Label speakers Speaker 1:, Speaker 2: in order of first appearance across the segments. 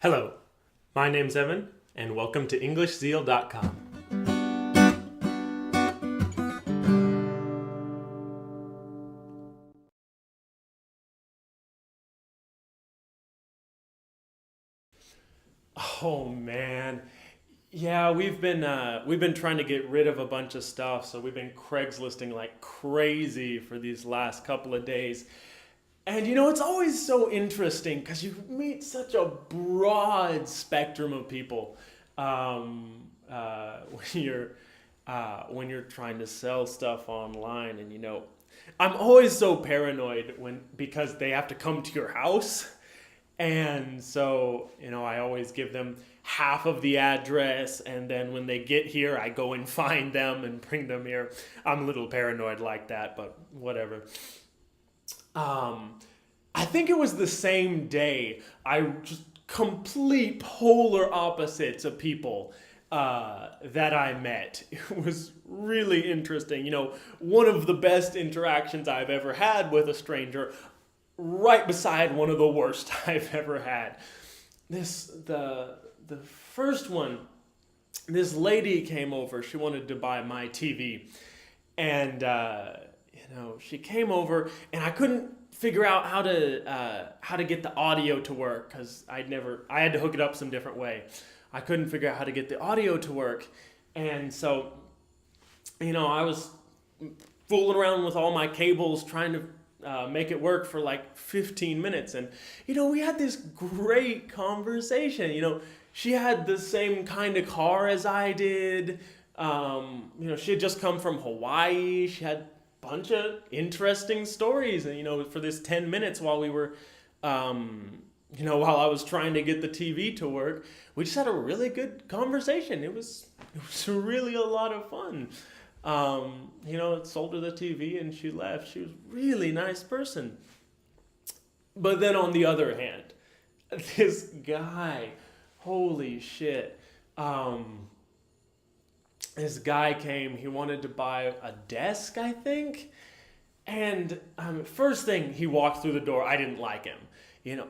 Speaker 1: Hello, my name's Evan, and welcome to EnglishZeal.com. Oh man, yeah, we've been trying to get rid of a bunch of stuff, so we've been Craigslisting like crazy for these last couple of days. And it's always so interesting because you meet such a broad spectrum of people when you're trying to sell stuff online. And I'm always so paranoid because they have to come to your house, and so I always give them half of the address, and then when they get here, I go and find them and bring them here. I'm a little paranoid like that, but whatever. I think it was the same day. I just complete polar opposites of people that I met. It was really interesting. One of the best interactions I've ever had with a stranger, right beside one of the worst I've ever had. The first one, this lady came over. She wanted to buy my TV, and she came over, and I couldn't figure out how to get the audio to work because I had to hook it up some different way. I couldn't figure out how to get the audio to work, and so I was fooling around with all my cables trying to make it work for like 15 minutes, and we had this great conversation. She had the same kind of car as I did. She had just come from Hawaii. She had bunch of interesting stories, and for this 10 minutes while we were while I was trying to get the TV to work, we just had a really good conversation. It was really a lot of fun. Sold her the TV and she left. She was a really nice person. But then on the other hand, this guy, holy shit, this guy came. He wanted to buy a desk, I think. And first thing, he walked through the door. I didn't like him.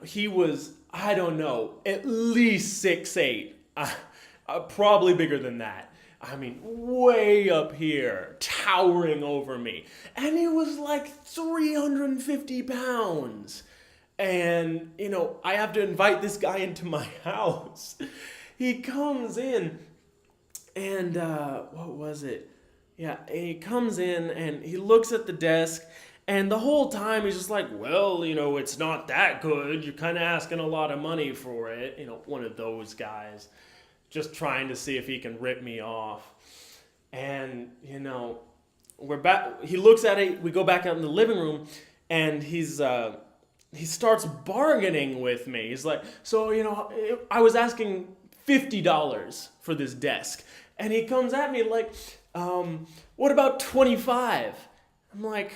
Speaker 1: He was, I don't know, at least 6'8", probably bigger than that. I mean, way up here, towering over me. And he was like 350 pounds. And, I have to invite this guy into my house. He comes in. And what was it? Yeah, he comes in and he looks at the desk, and the whole time he's just like, well, it's not that good. You're kind of asking a lot of money for it. One of those guys, just trying to see if he can rip me off. And, we're back. He looks at it. We go back out in the living room, and he starts bargaining with me. He's like, so, I was asking $50 for this desk. And he comes at me like, what about 25? I'm like,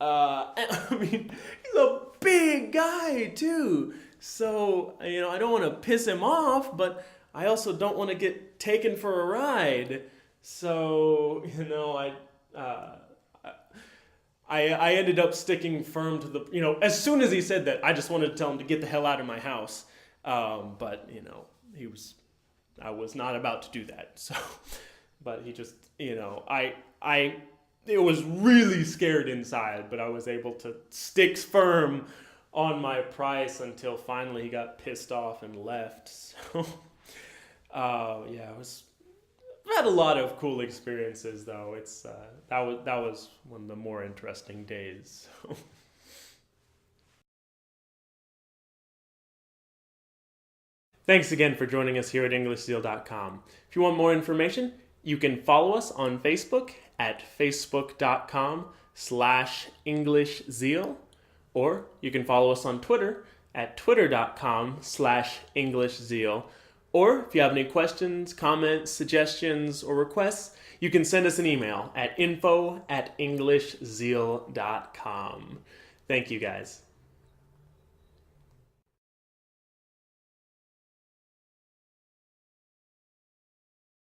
Speaker 1: he's a big guy too. So, I don't want to piss him off, but I also don't want to get taken for a ride. So, I ended up sticking firm to the, as soon as he said that, I just wanted to tell him to get the hell out of my house. But, I was not about to do that. So, but he just, it was really scared inside, but I was able to stick firm on my price until finally he got pissed off and left. So, I've had a lot of cool experiences though. That was one of the more interesting days. Thanks again for joining us here at EnglishZeal.com. If you want more information, you can follow us on Facebook at facebook.com/EnglishZeal, or you can follow us on Twitter at twitter.com/EnglishZeal. Or if you have any questions, comments, suggestions, or requests, you can send us an email at info@EnglishZeal.com. Thank you guys.